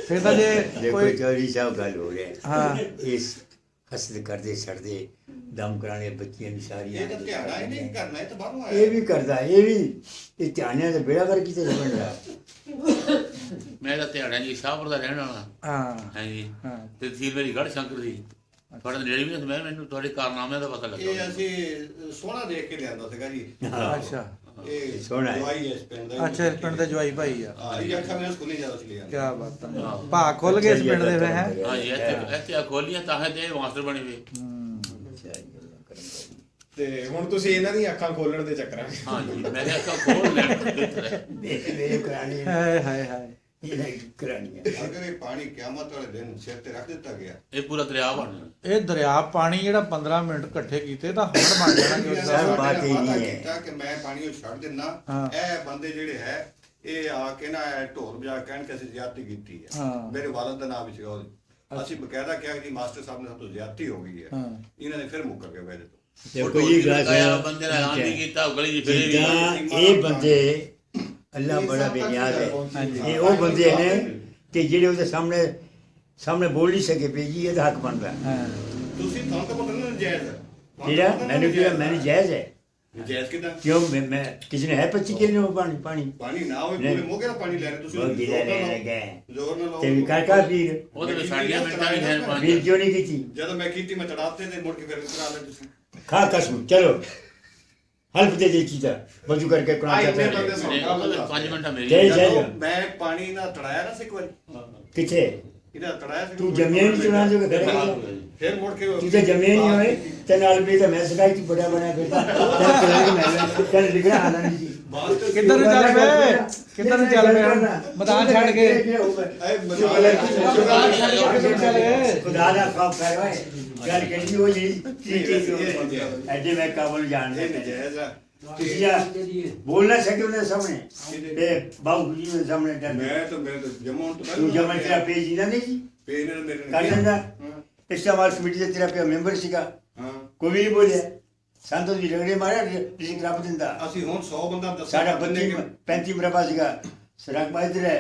ਫਿਰ ਤਾਂ ਜੇ ਦੇਖੋ ਕੋਈ ਚੌਧਰੀ ਸਾਹਿਬ ਗੱਲ ਹੋ ਰਿਹਾ ਹਾਂ ਇਸ ਹਸਦ ਕਰਦੇ ਛੱਡਦੇ ਦਮ ਕਰਾਣੇ ਬੱਚੀਆਂ ਨੂੰ ਸਾਰੀਆਂ ਇਹ ਤਾਂ ਧਿਆਨਾ ਹੀ ਨਹੀਂ ਕਰਨਾ, ਇਹ ਤਾਂ ਬਾਹਰੋਂ ਆਇਆ ਇਹ ਵੀ ਕਰਦਾ ਇਹ ਵੀ ਇਹ ਧਿਆਨਾਂ ਦੇ ਬੇੜਾ ਕਰ ਕਿਤੇ ਸਮਝ ਰਿਹਾ ਮੈਂ ਤਾਂ ਧਿਆੜਾ ਜੀ ਸ਼ਾਹਪੁਰ ਦਾ ਰਹਿਣ ਵਾਲਾ ਹਾਂ ਹਾਂ ਜੀ ਹਾਂ ਤੇ ਤਹਿਸੀਲ ਮੇਰੀ ਗੜ੍ਹ ਸ਼ੰਕਰ ਸੀ ਤੁਹਾਡੇ ਨੇੜੇ ਵੀ ਨਹੀਂ ਸੀ, ਮੈਨੂੰ ਤੁਹਾਡੇ ਕਾਰਨਾਮਿਆਂ ਦਾ ਪਤਾ ਇਹ ਲੱਗਾ ਅਸੀਂ ਸੋਹਣਾ ਦੇਖ ਕੇ ਲਿਆਂਦਾ ਸੀਗਾ ਜੀ ਅੱਛਾ ਇਹ ਸੋਹਣਾ ਹੈ। ਦਵਾਈ ਇਸ ਪਿੰਡ ਦਾ ਅੱਛਾ, ਇਸ ਪਿੰਡ ਦੇ ਜਵਾਈ ਭਾਈ ਆ, ਹਾਂ ਇਹ ਅੱਖਾਂ ਮੇਰੇ ਸਕੂਲੇ ਜ਼ਿਆਦਾ ਸੀ ਲਿਆ ਕੀ ਬਾਤ ਹੈ। ਭਾ ਖੁੱਲ ਗਏ ਇਸ ਪਿੰਡ ਦੇ ਵੇ ਹੈ। ਹਾਂ ਜੀ ਇੱਥੇ ਆ ਖੋਲੀਆਂ ਤਾਂ ਹੈ ਤੇ ਮਾਸਟਰ ਬਣੇ ਵੇ ਤੇ ਹੁਣ ਤੁਸੀਂ ਇਹਨਾਂ ਦੀਆਂ ਅੱਖਾਂ ਖੋਲਣ ਦੇ ਚੱਕਰਾਂ 'ਚ। ਹਾਂ ਜੀ ਮੈਂ ਕਿਹਾ ਅੱਖਾਂ ਖੋਲ ਲੈ ਮੇਰੇ ਕਰਾਣੀ ਹਾਏ ਹਾਏ ਹਾਏ। ਇਹ ਕਰਾਣੀ ਅਗਰ ਇਹ ਪਾਣੀ ਕਿਆਮਤ ਵਾਲੇ ਦਿਨ ਸਿਰ ਤੇ ਰੱਖ ਦਿੱਤਾ ਗਿਆ ਇਹ ਪੂਰਾ ਦਰਿਆ ਬਣ ਜਾਣਾ। ਇਹ ਦਰਿਆ ਪਾਣੀ ਜਿਹੜਾ 15 ਮਿੰਟ ਇਕੱਠੇ ਕੀਤੇ ਤਾਂ ਹੜ ਬਣ ਜਾਣਾ ਕਿ ਸਰ, ਉਹਦਾ। ਬਾਤ ਹੀ ਨਹੀਂ ਹੈ। ਕੀਤਾ ਕਿ ਮੈਂ ਪਾਣੀ ਉਹ ਛੱਡ ਦਿੰਨਾ ਹਾਂ। ਇਹ ਬੰਦੇ ਜਿਹੜੇ ਹੈ ਇਹ ਆ ਕੇ ਨਾ ਇਹ ਢੋਲ ਵਜਾ ਕਹਿਣ ਕਿ ਅਸੀਂ ਜ਼ਿਆਦਤੀ ਕੀਤੀ ਹੈ ਹਾਂ। ਮੇਰੇ ਵਾਲਦ ਦਾ ਨਾਮ ਵੀ ਸੀਗਾ ਉਹਦੇ। ਅਸੀਂ ਬਕਾਇਦਾ ਕਿਹਾ ਕਿ ਮਾਸਟਰ ਸਾਹਿਬ ਨੇ ਸਭ ਤੋਂ ਜ਼ਿਆਦਤੀ ਹੋ ਗਈ ਹੈ ਹਾਂ। ਇਹਨਾਂ ਨੇ ਫਿਰ ਮੁੱਕਰ ਗਏ ਵੈਦੇ ਤੋਂ ਦੇਖੋ ਇਹ ਗੱਲ ਲਗਾਇਆ, ਬੰਦੇ ਨੇ ਐਲਾਨ ਨਹੀਂ ਕੀਤਾ ਗਲੀ 'ਚ ਫਿਰੇ ਵੀ ਜਿੱਦਾਂ ਇਹ ਬੰਦੇ ਅੱਲਾ ਬੜਾ ਬੇਨਿਆਜ਼ ਹੈ ਇਹ ਉਹ ਬੰਦੇ ਨੇ ਕਿ ਜਿਹੜੇ ਉਹਦੇ ਸਾਹਮਣੇ ਬੋਲ ਨਹੀਂ ਸਕੇ ਪਈ ਜੀ ਇਹਦਾ ਹੱਕ ਬਣਦਾ ਹਾਂ ਤੁਸੀਂ ਤੁਹਾਨੂੰ ਤਾਂ ਪਤਾ ਨਹੀਂ ਨਜਾਇਜ਼ ਹੈ ਜਿਹੜਾ ਮੈਨੂੰ ਕਿਹਾ ਮੈਨੂੰ ਜਾਇਜ਼ ਹੈ ਨਜਾਇਜ਼ ਕਿਦਾਂ ਕਿਉਂ ਮੈਂ ਕਿਸੇ ਨੇ ਹੈ 25 ਕਿਲੋ ਪਾਣੀ ਪਾਣੀ ਪਾਣੀ ਨਾ ਹੋਵੇ ਨਹੀਂ। ਪੂਰੇ ਮੋਗੇ ਦਾ ਪਾਣੀ ਲੈ ਰਹੇ ਤੁਸੀਂ ਉਹ ਗਿਲੇ ਜ਼ੋਰ ਨਾਲ ਲੈ ਲਾਓ। ਗਏ ਜ਼ੋਰ ਨਾਲ ਲਾਓ। ਤੇ ਕਾਕਾ ਵੀਰ ਉਹਦੇ ਵਿੱਚ ਸਾਡੀਆਂ ਮਿੰਟਾਂ ਵੀ ਹੈ ਪੰਜ ਵੀਰ ਕਿਉਂ ਨਹੀਂ ਕੀਤੀ ਜਦੋਂ ਮੈਂ ਕੀਤੀ ਮੈਂ ਚੜਾਤੇ ਤੇ ਮੁੜ ਕੇ ਫਿਰ ਕਰਾ ਲੈ ਤੁਸੀਂ ਖਾ ਕਸਮ ਚਲੋ ਹਲਫ ਦੇ ਦੇ ਕੀਤਾ ਵਜੂ ਕਰਕੇ ਕੁਰਾਨ ਆਏ ਚਾਹਤਾ ਬੰਦੇ ਹੈ। ਸੌ। ਉਹਦੇ 5 ਮਿੰਟਾਂ ਮੇਰੀ ਜੈ ਜੈ ਜਦੋਂ ਮੈਂ ਪਾਣੀ ਨਾਲ ਤੜਾਇਆ ਨਾ ਸੀ ਇੱਕ ਵਾਰੀ ਕਿੱਥੇ ਇਹਦਾ ਤੜਾਇਆ ਸੀ ਤੂੰ ਜੰਮਿਆ ਨਹੀਂ ਚੁਣਾ ਜੋ ਖੜੇ ਫਿਰ ਮੁੜ ਕੇ ਤੂੰ ਤਾਂ ਜੰਮਿਆ ਨਹੀਂ ਹੋਏ ਤੇ ਨਾਲ ਵੀ ਤਾਂ ਮੈਂ ਸਗਾਈ ਤੂੰ ਬੜਾ ਬਣਾ ਫਿਰਦਾ ਤੇ ਕਿਹੜਾ ਮੈਂ ਕੱਲ ਲਿਖਣਾ ਹਾਲਾਂ ਨਹੀਂ ਜੀ ਕਿੱਧਰ ਨੂੰ ਚੱਲ ਪਏ ਕਿੱਧਰ ਨੂੰ ਚੱਲ ਪਏ ਮੈਦਾਨ ਛੱਡ ਕੇ ਖੁਦਾ ਦਾ ਖੌਫ ਕਰ ਓਏ ਗੱਲ ਕਿਹੜੀ ਹੋ ਜੀ ਐਡੇ ਮੈਂ ਕਾਬਲ ਜਾਣਦੇ ਇਹ ਨਜਾਇਜ਼ ਆ ਤੁਸੀਂ ਆ ਬੋਲ ਨਾ ਸਕੇ ਉਹਨੇ ਸਾਹਮਣੇ ਤੇ ਬਾਬੂ ਜੀ ਦੇ ਸਾਹਮਣੇ ਡਰ ਮੈਂ ਤਾਂ ਜਮੋਂ ਤੋਂ ਤੂੰ ਜਮਨ ਤੇਰਾ ਪੇਜ ਨਾ ਨਹੀਂ ਜੀ ਪੇ ਨੇ ਮੇਰੇ ਕਰ ਨੇ ਦਿੰਦਾ ਹਾਂ ਇਸਤੇਮਾਲ ਕਮੇਟੀ ਦੇ ਤੇਰਾ ਪਿਆ ਮੈਂਬਰ ਸੀਗਾ ਹਾਂ ਕੋਈ ਵੀ ਨਹੀਂ ਬੋਲਿਆ ਸੰਤੋਂ ਦੀ ਰਗੜੇ ਮਾਰਿਆ ਰਿਸ਼ਕ ਰੱਬ ਦਿੰਦਾ ਅਸੀਂ ਹੁਣ 100 ਬੰਦਾ ਦੱਸ ਸਾਡਾ 35 ਮਰਬਾ ਸੀਗਾ ਸੜਕ ਬਾਈਦਰ ਹੈ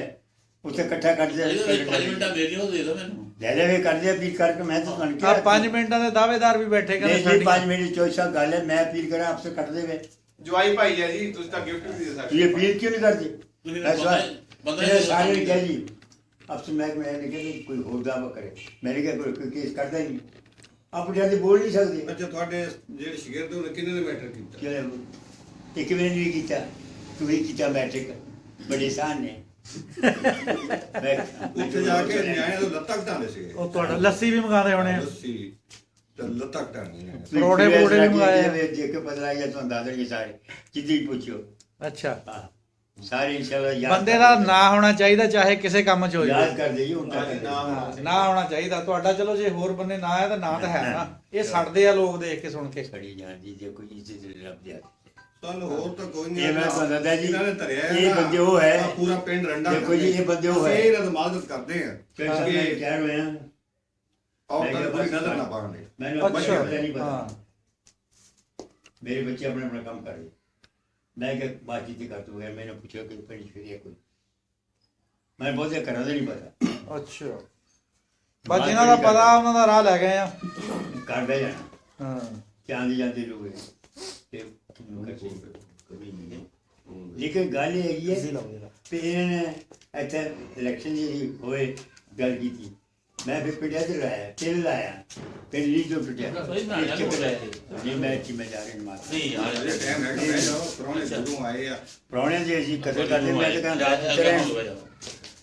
ਉੱਥੇ ਇਕੱਠਾ ਕਰਦੇ ਇਹਦੇ ਵਿੱਚ 5 ਮਿੰਟਾਂ ਮੇਰੀ ਉਹ ਦੇ ਦਿਓ ਮੈਨੂੰ ਲੈ ਲੈ ਵੇ ਕਰਦੇ ਅਪੀਲ ਕਰਕੇ ਮੈਂ ਤਾਂ ਤੁਹਾਨੂੰ ਆ ਕਿਹਾ 5 ਮਿੰਟਾਂ ਦੇ ਦਾਅਵੇਦਾਰ ਵੀ ਬੈਠੇ ਕਹਿੰਦੇ ਨਹੀਂ 5 ਮਿੰਟ ਚੋਇਸਾ ਗੱਲ ਹੈ ਮੈਂ ਅਪੀਲ ਕਰਾਂ ਆਪਸੇ ਕੱਟ ਦੇਵੇ ਜਵਾਈ ਭਾਈ ਹੈ ਜੀ, ਤੁਸੀਂ ਤਾਂ ਗਿਫਟ ਵੀ ਦੇ ਸਕਦੇ। ये अपील क्यों नहीं करते ਤੁਸੀਂ ऐसा ਬੰਦਾ मेरे सारे ने कह जी अब से मैं मैंने कहा कि कोई और दावा करे मैंने कहा कोई केस करता ही नहीं आप जाते बोल नहीं सकते ਅੱਛਾ ਤੁਹਾਡੇ ਜਿਹੜੇ ਸ਼ਗਿਰਦ ਉਹਨੇ ਕਿਹਨੇ ਨੇ ਮੈਟਰ ਕੀਤਾ क्या एक मैंने भी किया तू ही किया मैट्रिक बड़े शान ने ਉੱਥੇ ਜਾ ਕੇ ਨਿਆਣੇ ਤੋਂ ਲੱਤਾਂ ਘਟਾਉਂਦੇ ਸੀਗੇ ਉਹ ਤੁਹਾਡਾ ਲੱਸੀ ਵੀ ਮੰਗਾਦੇ ਹੋਣੇ ਲੱਸੀ ਤੇ ਲੱਤਾਂ ਘਟਾਉਣੀਆਂ ਪਰੌੜੇ ਪਰੌੜੇ ਵੀ ਮੰਗਾਏ ਆ। देख के पता लग गया तो दादर के सारे जिद्दी पूछो ਅੱਛਾ हाँ सारे इंशाल्लाह याद ਬੰਦੇ ਦਾ ਨਾਂ ਹੋਣਾ ਚਾਹੀਦਾ ਚਾਹੇ ਕਿਸੇ ਕੰਮ 'ਚ ਹੋ याद ਜਾਵੇ कर दीजिए उनका ਹਾਂ, ਨਾਂ ਹੋਣਾ ਚਾਹੀਦਾ ਤੁਹਾਡਾ। ਚਲੋ ਜੇ ਹੋਰ ਬੰਦੇ ਨਾਂ ਹੈ ਤਾਂ ਨਾਂ ਤਾਂ ਹੈ ਨਾ। ਇਹ ਸੜਦੇ ਆ ਲੋਕ ਦੇਖ ਕੇ ਸੁਣ ਕੇ। खड़ी जान दीजिए कोई इज्जत रब दिया ਸਾਨੂੰ ਹੋਰ ਤਾਂ ਕੋਈ ਨਹੀਂ ਇਹ ਮੈਂ ਤੁਹਾਨੂੰ ਦੱਸਦਾ ਜੀ, ਇਹਨਾਂ ਨੇ ਧਰਿਆ ਇਹ ਨਾ, ਬੰਦੇ ਉਹ ਹੈ। ਆਹ ਪੂਰਾ ਪਿੰਡ ਰੰਡਾ ਦੇਖੋ ਜੀ, ਇਹ ਬੰਦੇ ਉਹ ਹੈ। ਅਸੀਂ ਇਹਨਾਂ ਦੀ ਮਦਦ ਕਰਦੇ ਆ फिर सब मैं कह रहे हैं ਔਰ ਤਾਂ ਕੋਈ ਨਜ਼ਰ ਨਾ ਪਾਉਂਦੇ मैंने अच्छा, बच्चे का नहीं पता हाँ। मेरे बच्चे अपना अपना काम कर रहे मैं क्या बातचीत ही करता हूँ मैंने पूछा कि कहीं फिर कोई मैं बहुत करा नहीं पता ਅੱਛਾ ਬਸ ਜਿਨ੍ਹਾਂ ਦਾ ਪਤਾ ਉਹਨਾਂ ਦਾ ਰਾਹ ਲੈ ਗਏ ਆ। कर बह जाना ਹਾਂ चांदी जाते लोग हैं। ते कभी नहीं लेकिन गल ये है कि इन्होंने इतने इलेक्शन जी होए गल की थी ਮੈਂ ਫਿਰ ਪਿੰਡਾਂ 'ਚ ਲਾਇਆ ਤੇਲ ਲਾਇਆ ਫਿਰ ਲੀ ਤੋਂ ਪਿੰਡਾਂ ਸਹੀ ਬਣਾਇਆ ਨਾ ਜੀ ਮੈਂ ਜ਼ਿੰਮੇਦਾਰ ਮਾਰ ਨਹੀਂ ਯਾਰ ਜਿਹੜੇ ਟਾਈਮ ਹੈ ਕਿ ਜਾਓ ਪ੍ਰਾਹੁਣੇ ਜਦੋਂ ਆਏ ਆ ਪ੍ਰਾਹੁਣਿਆਂ ਦੀ ਅਸੀਂ ਕਦਰ ਕਰਦੇ ਮੈਂ ਤਾਂ ਕਹਿੰਦਾ ਰਾਤ ਚ ਰਹਿਣ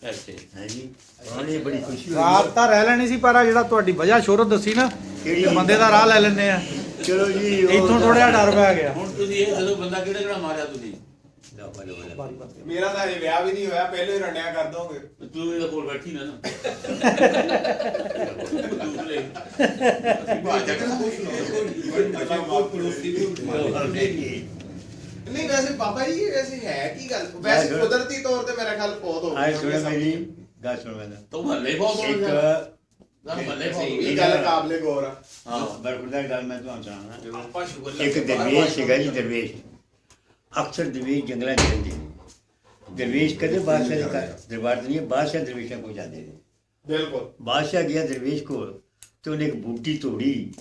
ਐਸੇ ਹਾਂਜੀ ਪ੍ਰਾਹੁਣੇ ਬੜੀ ਖੁਸ਼ੀ ਹੋਈ ਰਾਤ ਤਾਂ ਰਹਿ ਲੈਣੀ ਸੀ ਪਰ ਆ ਜਿਹੜਾ ਤੁਹਾਡੀ ਵਜ੍ਹਾ ਸ਼ੋਹਰਤ ਦੱਸੀ ਨਾ ਕਿਹੜੀ? ਕਿ ਬੰਦੇ ਦਾ ਰਾਹ ਲੈ ਲੈਂਦੇ ਆ ਚਲੋ ਜੀ ਉਹ ਇੱਥੋਂ ਥੋੜਾ ਡਰ ਪੈ ਗਿਆ। ਹੁਣ ਤੁਸੀਂ ਇਹ ਜਦੋਂ ਬੰਦਾ ਕਿਹੜਾ ਕਿਹੜਾ ਮਾਰਿਆ ਤੁਸੀਂ ਲਓ, ਲਓ, ਲਓ। ਮੇਰਾ ਤਾਂ ਹਜੇ ਵਿਆਹ ਵੀ ਨਹੀਂ ਹੋਇਆ, ਪਹਿਲੇ ਹੀ ਰੰਡਿਆ ਕਰ ਦੋਗੇ। ਤੂੰ ਇਹਦੇ ਕੋਲ ਬੈਠੀ ਨਾ ਦੂਸਰੇ ਅੱਛਾ ਬਹੁਤ ਪੜੋਸੀ ਵੀ ਨਹੀਂ ਵੈਸੇ ਬਾਬਾ ਜੀ ਵੈਸੇ ਹੈ ਕੀ ਗੱਲ, ਵੈਸੇ ਕੁਦਰਤੀ ਤੌਰ ਤੇ ਮੇਰਾ ਖਿਆਲ ਬਹੁਤ ਹੋ ਆਏ ਸੁਣੋ ਮੇਰੀ ਗੱਲ ਸੁਣੋ ਮੈਨੂੰ ਤੂੰ ਹੱਲੇ ਬਹੁਤ ਇੱਕ ਹੱਲੇ ਇਹ ਗੱਲ ਕਾਬਲੇ ਗੌਰ ਆ। ਹਾਂ ਬਰਖੁਰਦਾਰ ਗੱਲ ਮੈਂ ਤੁਹਾਨੂੰ ਸੁਣਾਉਣਾ ਆਪਾਂ ਸ਼ੁਗਰ ਇੱਕ ਦਰਵੇਸ਼ ਸੀਗਾ ਜੀ ਦਰਵੇਸ਼ ਅਕਸਰ ਦਰਵੇਸ਼ ਜੰਗਲਾਂ 'ਚ ਰਹਿੰਦੇ ਨੇ ਦਰਵੇਸ਼ ਕਦੇ ਬਾਦਸ਼ਾਹ ਦੇ ਘਰ ਦਰਬਾਰ 'ਚ ਨਹੀਂ ਬਾਦਸ਼ਾਹ ਦਰਵੇਸ਼ਾਂ ਕੋਲ ਜਾਂਦੇ ਨੇ ਬਿਲਕੁਲ ਬਾਦਸ਼ਾਹ ਗਿਆ ਦਰਵੇਸ਼ ਕੋਲ ਤੇ ਉਹਨੇ ਇੱਕ ਬੂਟੀ ਤੋੜੀ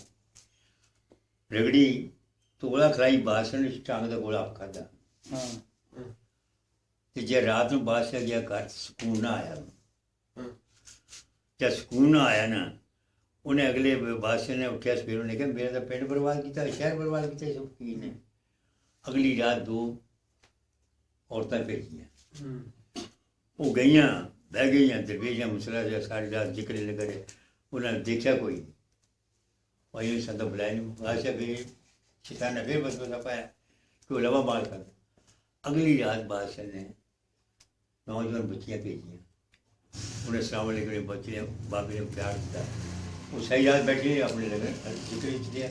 ਰਗੜੀ ਤੋਲਾ ਖਲਾਈ ਬਾਦਸ਼ਾਹ ਨੇ ਟਾਂਗ ਦਾ ਗੋਲਾ ਆਪ ਖਾਧਾ ਹਾਂ ਤੇ ਜੇ ਰਾਤ ਨੂੰ ਬਾਦਸ਼ਾਹ ਗਿਆ ਘਰ ਸਕੂਨ ਨਾ ਆਇਆ ਜਦ ਸਕੂਨ ਨਾ ਆਇਆ ਨਾ ਉਹਨੇ ਅਗਲੇ ਬਾਦਸ਼ਾਹ ਨੇ ਉੱਠਿਆ ਸਵੇਰ ਉਹਨੇ ਕਿਹਾ ਮੇਰਾ ਤਾਂ ਪਿੰਡ ਬਰਬਾਦ ਕੀਤਾ ਸ਼ਹਿਰ ਬਰਬਾਦ ਕੀਤਾ ਸਭ ਕੀ ਨੇ ਅਗਲੀ ਰਾਤ 2 ਔਰਤਾਂ ਭੇਜੀਆਂ ਉਹ ਗਈਆਂ ਬਹਿ ਗਈਆਂ ਦਰਵੇਸ਼ਾਂ ਮੁਸਲਾ ਜਿਹਾ ਸਾਰੀ ਰਾਤ ਜ਼ਿਕਰ ਲਗੜੇ ਉਹਨਾਂ ਨੇ ਦੇਖਿਆ ਕੋਈ ਨਹੀਂ ਵਹੀ ਸੰਤ ਬੁਲਾਇਆ ਨਹੀਂ ਬਾਦਸ਼ਾਹ ਵੀ ਸ਼ੈਤਾਨ ਨੇ ਫਿਰ ਬਸਬਸਾ ਪਾਇਆ ਕਿ ਉਹ ਲਵਾ ਮਾਰ ਕਰ ਅਗਲੀ ਰਾਤ ਬਾਦਸ਼ਾਹ ਨੇ ਨੌਜਵਾਨ ਬੱਚੀਆਂ ਭੇਜੀਆਂ ਉਹਨੇ ਸਲਾਮ ਅਲੈਕੁਮ ਬੱਚੇ ਬਾਬੇ ਨੇ ਪਿਆਰ ਦਿੱਤਾ ਉਹ ਸਹੀ ਰਾਤ ਬੈਠੇ ਆਪਣੇ ਲਗੇ ਜ਼ਿਕਰ ਵਿੱਚ ਦਿਆ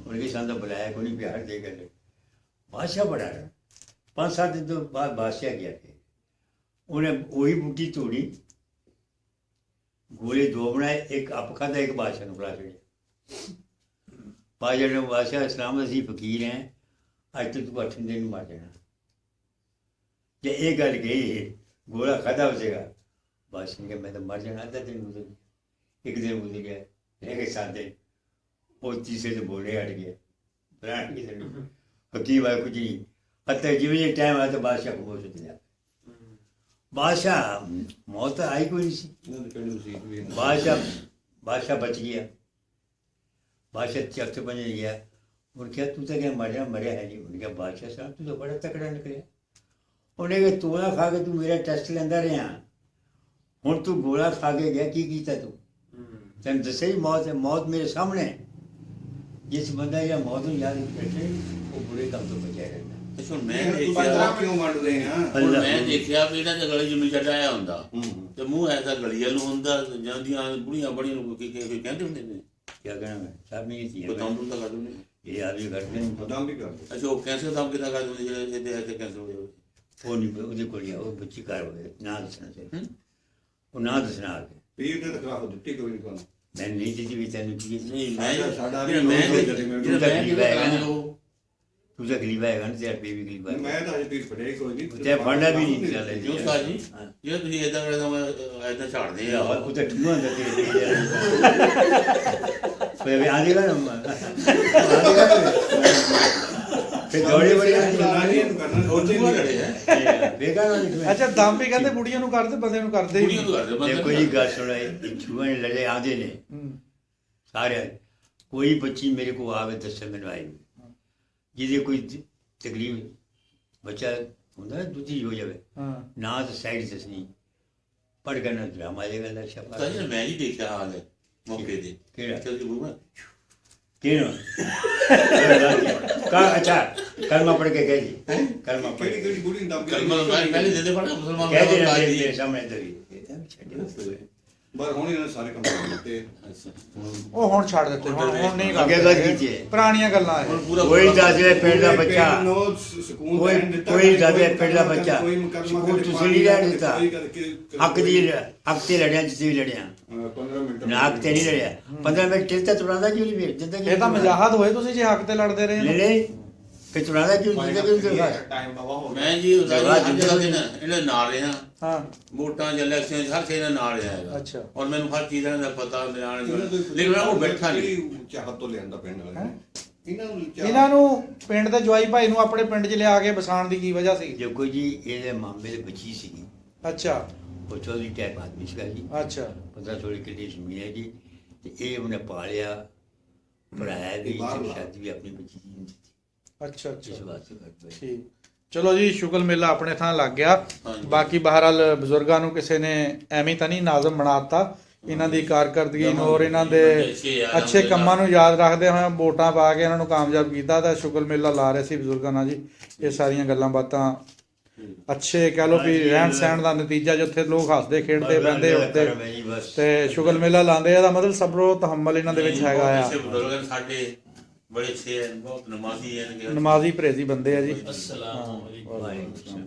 ਉਹਨੇ ਸੰਤ ਬੁਲਾਇਆ ਕੋਈ ਨਹੀਂ ਪਿਆਰ ਦੇ ਗਏ ਬਾਦਸ਼ਾਹ ਬੜਾ 5-7 ਦਿਨ ਤੋਂ ਬਾਅਦ ਬਾਦਸ਼ਾਹ ਗਿਆ ਫਿਰ ਉਹਨੇ ਉਹੀ ਬੂਟੀ ਤੋੜੀ ਗੋਲੇ 2 ਬਣਾਏ ਇੱਕ ਆਪ ਖਾਧਾ ਇੱਕ ਬਾਦਸ਼ਾਹ ਨੂੰ ਬੁਲਾ ਛੱਡਿਆ ਬਾਦਸ਼ਾਹ ਨੇ ਬਾਦਸ਼ਾਹ ਇਸਲਾਮ ਅਸੀਂ ਫਕੀਰ ਹੈ ਅੱਜ ਤੱਕ ਤੂੰ 8 ਦਿਨ ਨੂੰ ਮਾਰ ਜਾਣਾ ਜੇ ਇਹ ਗੱਲ ਗਈ ਗੋਲਾ ਖਾਧਾ ਹੋ ਜਾਏਗਾ ਬਾਦਸ਼ਾਹ ਨੇ ਕਿਹਾ ਮੈਂ ਤਾਂ ਮਰ ਜਾਣਾ ਅੱਧਾ ਦਿਨ ਗੁਜ਼ਰ ਗਿਆ ਇੱਕ ਦਿਨ ਗੁਜ਼ਰ ਗਿਆ ਰਹਿ ਗਏ 7 ਦਿਨ ਉਹ ਤੀਸਰੇ ਦਿਨ ਬੋਲੇ ਹਟ ਗਿਆ ਪ੍ਰਾਣ ਕਿਸੇ ਨੂੰ ਫਕੀਰ ਵਾਲਾ ਕੁਝ ਨਹੀਂ ਅਤੇ ਜਿਵੇਂ ਟਾਈਮ ਆਇਆ ਤਾਂ ਬਾਦਸ਼ਾਹ को बहुत दिया बादशाह मौत आई कोई नहीं सी बादशाह बच गया बादशाह चौथे बजे गया उन्हें क्या तू तो क्या मरिया है नहीं उन्हें क्या बादशाह साहब तू तो बड़ा तकड़ा निकलिया उन्हें क्या तोला खा के तू मेरा टेस्ट लेंदा रहा हुण तू गोला खा के गया की कीता तू तेन दसे ही मौत है मौत मेरे सामने जिस बंदा या मौत नूं याद बैठे वो बुरे काम तो बचाया रहता ਹੁਣ ਮੈਂ 15 ਦੇਖਿਆ ਕਿਉਂ ਵੰਡਦੇ ਆ ਹੁਣ ਮੈਂ ਦੇਖਿਆ ਵੀ ਇਹਨਾਂ ਦੇ ਗਲੇ ਜਿਵੇਂ ਚੜਾਇਆ ਹੁੰਦਾ ਤੇ ਮੂੰਹ ਐਸਾ ਗਲੀਆਂ ਨੂੰ ਹੁੰਦਾ ਜਾਂਦੀਆਂ ਬੁੜੀਆਂ ਬੜੀਆਂ ਨੂੰ ਕੀ ਕਹਿੰਦੇ ਹੁੰਦੇ ਨੇ क्या कहना मैं सब नहीं थी ਬਦਾਮ ਨੂੰ ਤਾਂ ਕਰ ਦਿੰਦੇ ये आदमी करते नहीं ਬਦਾਮ ਵੀ ਕਰਦੇ ਅੱਛਾ ਉਹ ਕੈਂਸਰ ਦਾ ਕਿਦਾਂ ਕਰ ਦਿੰਦੇ ਜਿਹੜੇ ਇਹਦੇ ਐਸੇ ਕੈਂਸਰ ਹੋ ਜਾਵੇ वो नहीं ਉਹਦੇ ਕੋਲ ਉਹ ਬੱਚੀ ਘਰ ਹੋਵੇ ਨਾ ਦੱਸਣਾ ਚਾਹੀਦਾ ਉਹ ਨਾ ਦੱਸਣਾ ਆ ਕੇ ਪੀਰ ਨੇ ਤਾਂ ਖਰਾਬ ਦਿੱਤੀ ਕੋਈ ਨਹੀਂ ਤੁਹਾਨੂੰ ਮੈਂ ਨਹੀਂ ਦਿੱਤੀ ਵੀ ਤੈਨੂੰ ਕੀ ਨਹੀਂ ਸਾਡਾ ਮੈਂ ਵੀ ਮੈਂ ਲੋਕ ਜਿਹੜੇ ਤੂੰ ਤਾਂ ਗਰੀਬ ਹੈਗਾ ਨਾ ਉਹ ਤੂੰ ਤਾਂ ਗਰੀਬ ਹੈਗਾ ਨਾ ਤੇਰਾ ਬੇਬੀ ਗਰੀਬ ਹੈ ਮੈਂ ਤਾਂ ਅਜੇ ਪੀਰ ਫੜੇ ਕੋਈ ਨਹੀਂ ਤੇ ਫੜਨਾ ਵੀ ਨਹੀਂ ਚੱਲ ਜੋ ਸਾਜੀ ਜੇ ਤੁਸੀਂ ਇਦਾਂ ਕਰਦਾ ਇਦਾਂ ਝਾੜਦੇ ਆ ਉਹ ਤਾਂ ਠੂਆ ਦਾ ਤੇ ਵੀ ਆਂਦੀ ਨਾ ਫਿਰ ਦੌੜੀ ਬੜੀ ਨਾਨੀ ਨੂੰ ਕਰਨਾ ਉਹ ਸੋਚੇ ਠੂਆ ਨਹੀਂ ਲੜੇ ਆ ਬੇਕਾਰ ਵਾਲੀ ਅੱਛਾ ਦਮ ਵੀ ਕਹਿੰਦੇ ਬੁੜੀਆਂ ਨੂੰ ਕਰਦੇ ਬੰਦੇ ਨੂੰ ਕਰਦੇ ਕੁੜੀਆਂ ਨੂੰ ਕਰਦੇ ਬੰਦੇ ਦੇਖੋ ਜੀ ਗੱਲ ਸੁਣੋ ਇਹ ਛੂਆ ਨੇ ਲੜੇ ਆਂਦੇ ਨੇ ਸਾਰੇ ਕੋਈ ਬੱਚੀ ਮੇਰੇ ਕੋ ਆਵੇ ਦੱਸੇ ਮੈਨੂੰ ਆਈ ਜਿਹਦੇ ਕੋਈ ਤਕਲੀਫ ਬੱਚਾ ਹੁੰਦਾ ਦੂਜੀ ਹੋ ਜਾਵੇ ਹਾਂ ਨਾ ਤਾਂ ਸਾਈਡ ਦੱਸਣੀ ਪੜ ਕਰਨਾ ਡਰਾਮਾ ਦੇ ਗੱਲ ਸ਼ਬਦ ਸਾਜੀ ਮੈਂ ਹੀ ਦੇਖਿਆ ਹਾਲ ਹੈ ਮੌਕੇ ਤੇ ਕਿਹੜਾ ਚਲ ਜੀ ਬੂਮਾ ਕਿਹਨੂੰ ਕਾ ਅੱਛਾ ਕਲਮਾ ਪੜ ਕੇ ਕਹਿ ਜੀ ਕਲਮਾ ਪੜ ਕਿਹੜੀ ਕਿਹੜੀ ਬੁੜੀ ਨੂੰ ਦਮ ਕਲਮਾ ਪਹਿਲੇ ਦੇ ਦੇ ਪੜਾ ਮੁਸਲਮਾਨ ਕਹਿ ਦੇ ਨਾ ਤੇਰੇ ਸਾਹਮਣੇ ਤੇਰੀ ਪਰ ਹੁਣ ਇਹਨਾਂ ਸਾਰੇ ਕੰਮ ਕੀਤੇ ਉਹ ਹੁਣ ਛੱਡ ਦਿੱਤੇ ਹੁਣ ਨਹੀਂ ਅੱਗੇ ਕਰਦੇ ਗੱਲ ਕੀਤੀ ਹੈ। ਪੁਰਾਣੀਆਂ ਗੱਲਾਂ ਹੁਣ ਇਹ ਪੂਰਾ ਕੋਈ ਦੱਸਦੇ ਪਿੰਡ ਦਾ ਬੱਚਾ ਨੂੰ ਸਕੂਨ ਕੋਈ ਦੇਣ ਦਿੱਤਾ ਕੋਈ ਦੱਸਦੇ ਪਿੰਡ ਦਾ ਕੋਈ ਬੱਚਾ ਮੁਕੱਦਮਾ ਸਕੂਲ ਕਦੇ ਤੁਸੀਂ ਨਹੀਂ ਰਹਿ ਦਿੱਤਾ ਕੋਈ ਕਦੇ ਹੱਕ ਦੀ ਹੱਕ ਤੇ ਲੜਿਆ ਜਿੱਥੇ ਵੀ ਲੜਿਆ 15 ਮਿੰਟ ਨਾ ਹੱਕ ਤੇ ਨਹੀਂ ਲੜਿਆ 15 ਮਿੰਟ ਟਿਲ ਤੇ ਤੁਰਾਂਦਾ ਕਿਉਂ ਨਹੀਂ ਫਿਰ ਜਿੰਦਗੀ ਇਹ ਤਾਂ ਮਜਾਹਦ ਹੋਏ ਤੁਸੀਂ ਜੇ ਹੱਕ ਤੇ ਲੜਦੇ ਰਹੇ ਲੈ ਲੈ ਫਿਰ ਤੁਰਾਂਦਾ ਕਿਉਂ ਜਿੰਦਗੀ ਨੂੰ ਦਿਖਾ ਟਾਈਮ ਬਾਵਾ ਹੋ ਗਿਆ। ਮੈਂ ਜੀ ਉਹਦਾ ਹਰ ਜਗ੍ਹਾ ਤੇ ਨਾ ਇਹਨਾਂ ਨਾਲ ਰਿਹਾ ਹਾਂ ਵੋਟਾਂ ਜਾਂ ਇਲੈਕਸ਼ਨ ਹਰ ਚੀਜ਼ ਨਾਲ ਨਾਲ ਰਿਹਾ ਹੈਗਾ ਅੱਛਾ। ਔਰ ਮੈਨੂੰ ਹਰ ਚੀਜ਼ ਦਾ ਪਤਾ ਮਿਲਾਣ ਲੇਕਿਨ ਮੈਂ ਉਹ ਬੈਠਾ ਨਹੀਂ ਚਾਹਤ ਤੋਂ ਲਿਆਂਦਾ ਪਿੰਡ ਵਾਲੇ ਨੇ ਇਹਨਾਂ ਨੂੰ ਪਿੰਡ ਦੇ ਜਵਾਈ ਭਾਈ ਨੂੰ ਆਪਣੇ ਪਿੰਡ 'ਚ ਲਿਆ ਕੇ ਵਸਾਉਣ ਦੀ ਕੀ ਵਜ੍ਹਾ ਸੀ ਦੇਖੋ ਜੀ ਇਹਦੇ ਮਾਮੇ ਦੇ ਬੱਚੀ ਸੀਗੀ ਅੱਛਾ ਉਹ ਚੌਧਰੀ ਟੈਪ ਆਦਮੀ ਸੀਗਾ ਜੀ, ਅੱਛਾ 15 ਥੋੜੀ ਕਿੱਲੀ ਜ਼ਮੀਨ ਹੈ ਜੀ, ਤੇ ਇਹ ਉਹਨੇ ਪਾਲਿਆ, ਪੜਾਇਆ ਵੀ, ਤੇ ਸ਼ਾਦੀ ਵੀ ਆਪਣੀ ਬੱਚੀ ਦੀ ਦਿੱਤੀ। ਅੱਛਾ ਇਸ ਅੱਛਾ ਵਾਸਤੇ ਕਰਦੇ। ਠੀਕ। ਚਲੋ ਜੀ, ਸ਼ੁਗਲ ਮੇਲਾ ਆਪਣੇ ਥਾਂ ਲੱਗ ਗਿਆ। ਹਾਂਜੀ। ਬਾਕੀ ਬਹਰਾਲ ਬਜ਼ੁਰਗਾਂ ਨੂੰ ਕਿਸੇ ਨੇ ਐਵੇਂ ਤਾਂ ਨਹੀਂ ਨਾਜ਼ਮ ਬਣਾਤਾ, ਇਹਨਾਂ ਦੀ ਕਾਰਕਰਦਗੀ ਨੂੰ ਔਰ ਇਹਨਾਂ ਦੇ ਅੱਛੇ ਕੰਮਾਂ ਨੂੰ ਯਾਦ ਰੱਖਦੇ ਹੋਏ ਵੋਟਾਂ ਪਾ ਕੇ ਇਹਨਾਂ ਨੂੰ ਕਾਮਯਾਬ ਕੀਤਾ। ਤਾਂ ਸ਼ੁਗਲ ਮੇਲਾ ਲਾ ਰਹੇ ਸੀ ਬਜ਼ੁਰਗਾਂ ਨਾਲ ਜੀ। ਇਹ ਸਾਰੀਆਂ ਗੱਲਾਂ ਬਾਤਾਂ ਅੱਛੇ ਕਹਿ ਲਓ ਵੀ ਰਹਿਣ ਸਹਿਣ ਦਾ ਨਤੀਜਾ, ਜਿੱਥੇ ਲੋਕ ਹੱਸਦੇ ਖੇਡਦੇ ਬਹਿੰਦੇ ਉੱਠਦੇ ਤੇ ਸ਼ੁਗਲ ਮੇਲਾ ਲਾਉਂਦੇ, ਇਹਦਾ ਮਤਲਬ ਸਬਰੋ ਤਹਮਲ ਇਹਨਾਂ ਦੇ ਵਿੱਚ ਹੈਗਾ ਆ। ਬਜ਼ੁਰਗ ਸਾਡੇ ਬੜੇ ਅੱਛੇ ਹਨ, ਬਹੁਤ ਨਮਾਜ਼ੀ ਹਨ, ਨਮਾਜ਼ੀ ਪਰਹੇਜ਼ੀ ਬੰਦੇ ਆ ਜੀ। ਅਸਲਾਮ ਵਾਹਿਗੁਰੂ।